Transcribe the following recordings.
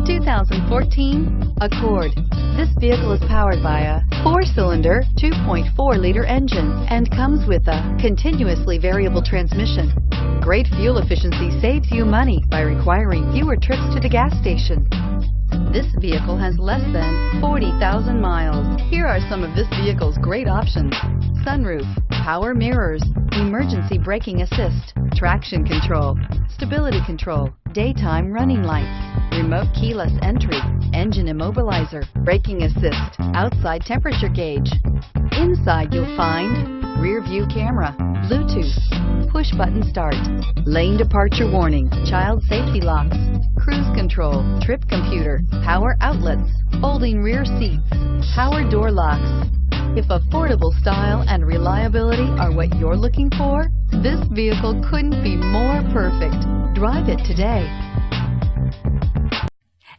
2014 Accord. This vehicle is powered by a 4-cylinder, 2.4-liter engine and comes with a continuously variable transmission. Great fuel efficiency saves you money by requiring fewer trips to the gas station. This vehicle has less than 40,000 miles. Here are some of this vehicle's great options: sunroof, power mirrors, emergency braking assist, traction control, stability control, daytime running lights, remote keyless entry, engine immobilizer, braking assist, outside temperature gauge. Inside you'll find rear view camera, Bluetooth, push button start, lane departure warning, child safety locks, cruise control, trip computer, power outlets, folding rear seats, power door locks. If affordable style and reliability are what you're looking for, this vehicle couldn't be more perfect. Drive it today.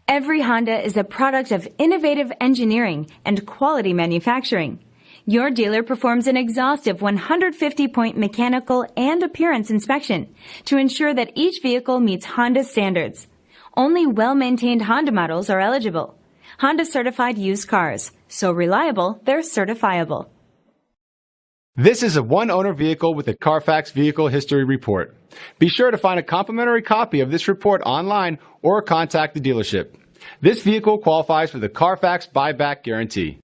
Every Honda is a product of innovative engineering and quality manufacturing. Your dealer performs an exhaustive 150-point mechanical and appearance inspection to ensure that each vehicle meets Honda standards. Only well-maintained Honda models are eligible. Honda certified used cars, so reliable they're certifiable. This is a one-owner vehicle with a CARFAX Vehicle History Report. Be sure to find a complimentary copy of this report online or contact the dealership. This vehicle qualifies for the CARFAX Buyback Guarantee.